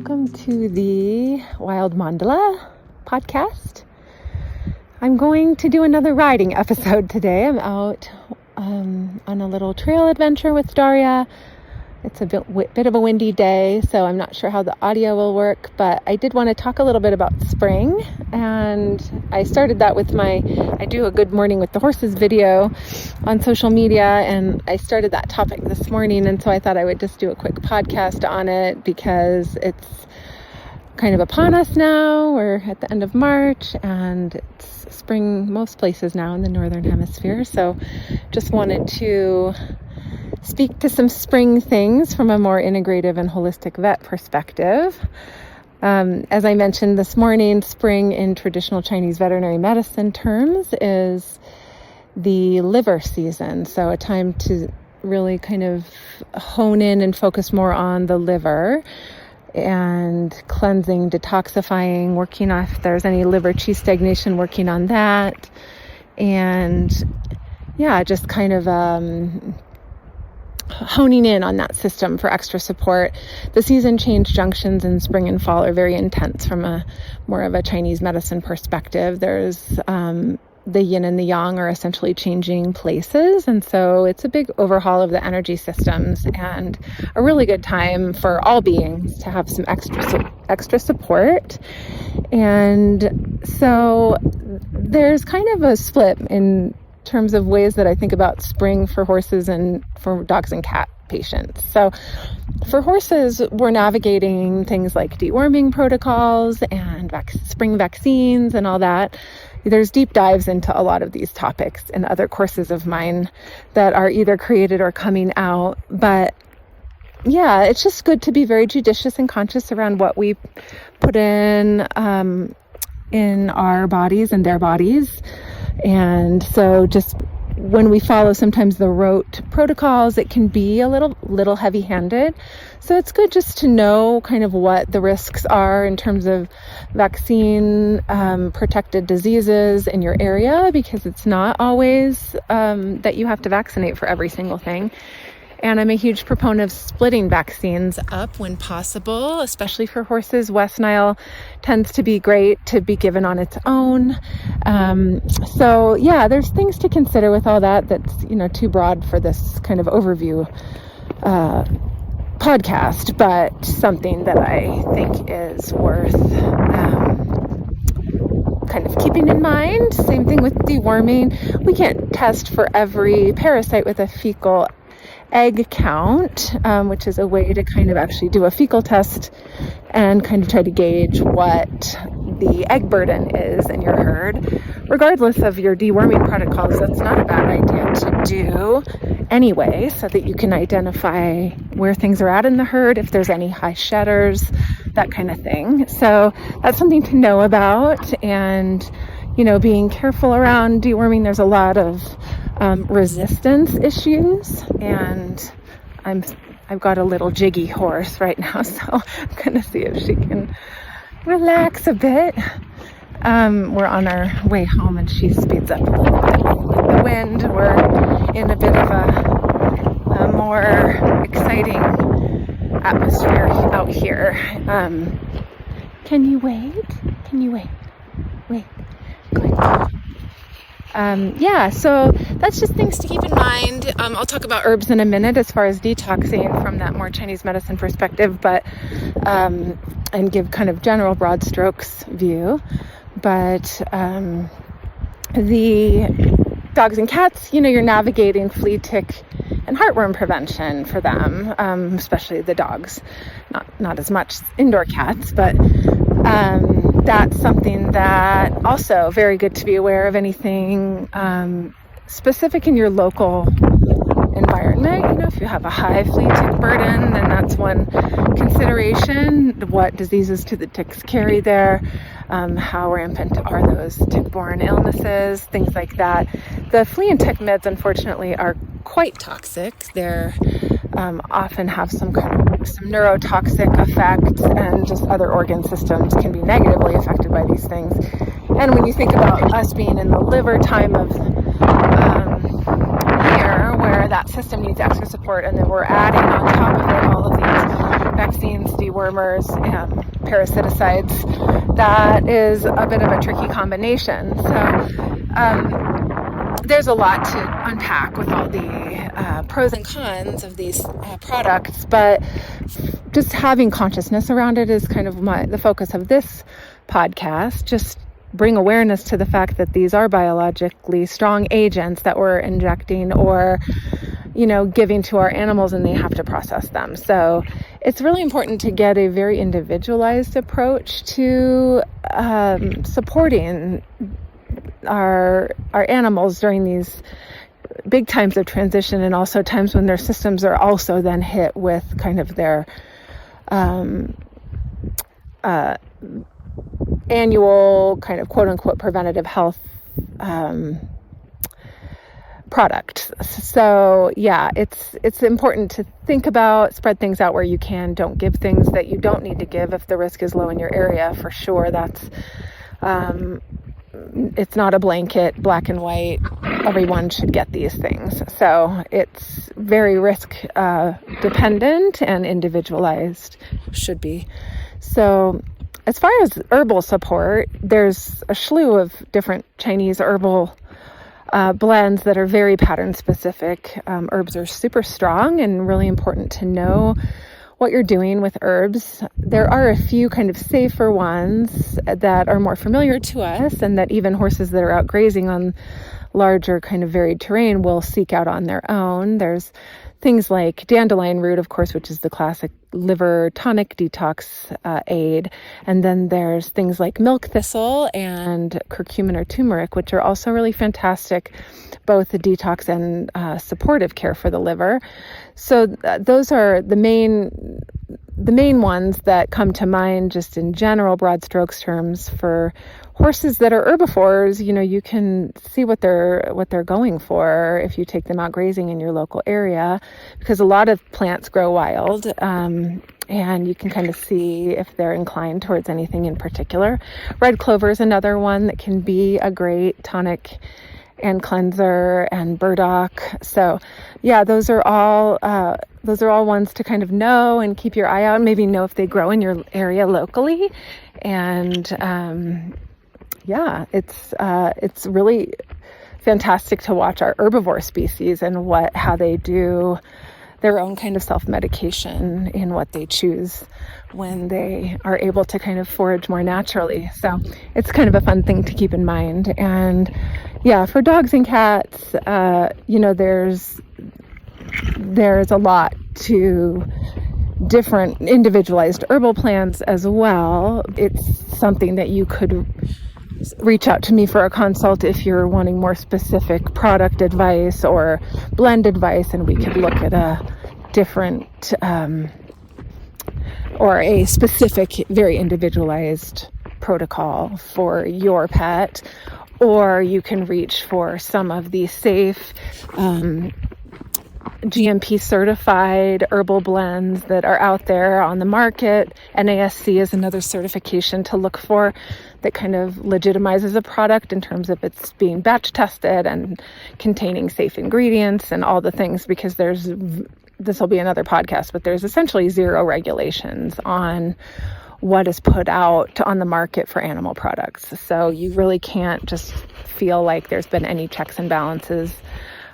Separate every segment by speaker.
Speaker 1: welcome to the Wild Mandala podcast. I'm going to do another riding episode today. I'm out on a little trail adventure with Daria. It's a bit of a windy day, so I'm not sure how the audio will work, but I did want to talk a little bit about spring, and I started that with I do a Good Morning with the Horses video on social media, and I started that topic this morning, and so I thought I would just do a quick podcast on it because it's kind of upon us now. We're at the end of March, and it's spring most places now in the Northern Hemisphere, so just wanted to speak to some spring things from a more integrative and holistic vet perspective. As I mentioned this morning, spring in traditional Chinese veterinary medicine terms is the liver season. So a time to really kind of hone in and focus more on the liver and cleansing, detoxifying, working on if there's any liver qi stagnation, working on that. And yeah, just kind of honing in on that system for extra support. The season change junctions in spring and fall are very intense from a more of a Chinese medicine perspective. There's the yin and the yang are essentially changing places, and so it's a big overhaul of the energy systems and a really good time for all beings to have some extra support. And so there's kind of a split in terms of ways that I think about spring for horses and for dogs and cat patients. So for horses, we're navigating things like deworming protocols and spring vaccines and all that. There's deep dives into a lot of these topics in other courses of mine that are either created or coming out. But yeah, it's just good to be very judicious and conscious around what we put in our bodies and their bodies. And so just when we follow sometimes the rote protocols, it can be a little heavy-handed. So it's good just to know kind of what the risks are in terms of vaccine protected diseases in your area, because it's not always that you have to vaccinate for every single thing. And I'm a huge proponent of splitting vaccines up when possible, especially for horses. West Nile tends to be great to be given on its own. So yeah, there's things to consider with all that that's, too broad for this kind of overview podcast, but something that I think is worth kind of keeping in mind. Same thing with deworming. We can't test for every parasite with a fecal egg count, which is a way to kind of actually do a fecal test and kind of try to gauge what the egg burden is in your herd. Regardless of your deworming protocols, that's not a bad idea to do anyway, so that you can identify where things are at in the herd, if there's any high shedders, that kind of thing. So that's something to know about. And being careful around deworming. There's a lot of resistance issues, and I've got a little jiggy horse right now, so I'm gonna see if she can relax a bit. We're on our way home, and she speeds up a little bit with the wind. We're in a bit of a more exciting atmosphere out here. Can you wait? Wait. Good. Yeah, so that's just things to keep in mind. I'll talk about herbs in a minute as far as detoxing from that more Chinese medicine perspective, but and give kind of general broad strokes view. But the dogs and cats, you're navigating flea, tick, and heartworm prevention for them, especially the dogs. Not as much indoor cats, but that's something that also very good to be aware of. Anything specific in your local environment. If you have a high flea tick burden, then that's one consideration. What diseases do the ticks carry there? How rampant are those tick-borne illnesses? Things like that. The flea and tick meds, unfortunately, are quite toxic. They're often have some neurotoxic effects, and just other organ systems can be negatively affected by these things. And when you think about us being in the liver time of year where that system needs extra support, and then we're adding on top of it all of these vaccines, dewormers, and parasiticides, that is a bit of a tricky combination. So there's a lot to unpack with all the pros and cons of these products, but just having consciousness around it is kind of the focus of this podcast. Just bring awareness to the fact that these are biologically strong agents that we're injecting or, giving to our animals, and they have to process them. So it's really important to get a very individualized approach to supporting our animals during these big times of transition, and also times when their systems are also then hit with kind of their annual kind of quote unquote preventative health product. So yeah, it's important to think about, spread things out where you can. Don't give things that you don't need to give if the risk is low in your area. For sure, that's it's not a blanket, black and white, everyone should get these things. So it's very risk dependent and individualized, should be. So as far as herbal support, there's a slew of different Chinese herbal blends that are very pattern specific. Herbs are super strong, and really important to know what you're doing with herbs. There are a few kind of safer ones that are more familiar to us, and that even horses that are out grazing on larger kind of varied terrain will seek out on their own. There's things like dandelion root, of course, which is the classic liver tonic detox aid. And then there's things like milk thistle and curcumin or turmeric, which are also really fantastic, both the detox and supportive care for the liver. So those are the main ones that come to mind just in general, broad strokes terms. For horses that are herbivores, you can see what they're going for if you take them out grazing in your local area, because a lot of plants grow wild, and you can kind of see if they're inclined towards anything in particular. Red clover is another one that can be a great tonic and cleanser, and burdock. So yeah, those are all ones to kind of know and keep your eye out, and maybe know if they grow in your area locally. And it's really fantastic to watch our herbivore species and how they do their own kind of self-medication in what they choose when they are able to kind of forage more naturally. So it's kind of a fun thing to keep in mind. And yeah, for dogs and cats, there's a lot to different individualized herbal plants as well. It's something that you could reach out to me for a consult if you're wanting more specific product advice or blend advice, and we could look at a different or a specific, very individualized protocol for your pet. Or you can reach for some of the safe GMP certified herbal blends that are out there on the market. NASC is another certification to look for that kind of legitimizes a product in terms of it's being batch tested and containing safe ingredients and all the things, because this will be another podcast, but there's essentially zero regulations on what is put out on the market for animal products. So you really can't just feel like there's been any checks and balances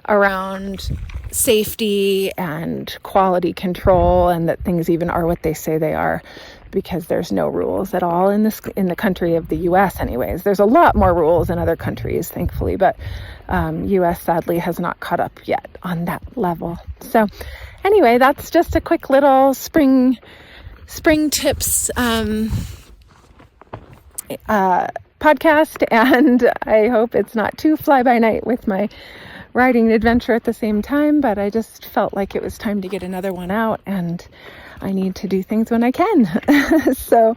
Speaker 1: around safety and quality control, and that things even are what they say they are, because there's no rules at all in the country of the US anyways. There's a lot more rules in other countries, thankfully, but US sadly has not caught up yet on that level. So anyway, that's just a quick little spring tips podcast, and I hope it's not too fly by night with my riding adventure at the same time, but I just felt like it was time to get another one out, and I need to do things when I can. So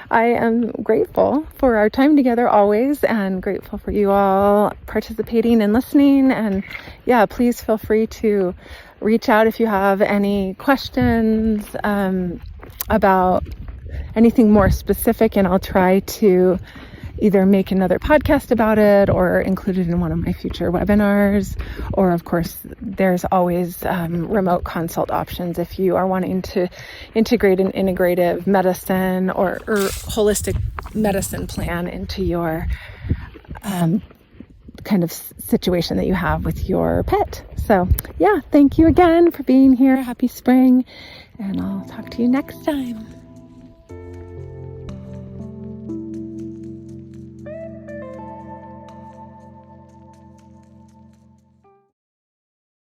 Speaker 1: I am grateful for our time together always, and grateful for you all participating and listening. And yeah, please feel free to reach out if you have any questions about anything more specific, and I'll try to either make another podcast about it or include it in one of my future webinars. Or of course, there's always remote consult options if you are wanting to integrate an integrative medicine or holistic medicine plan into your kind of situation that you have with your pet. So yeah, thank you again for being here. Happy spring, and I'll talk to you next time.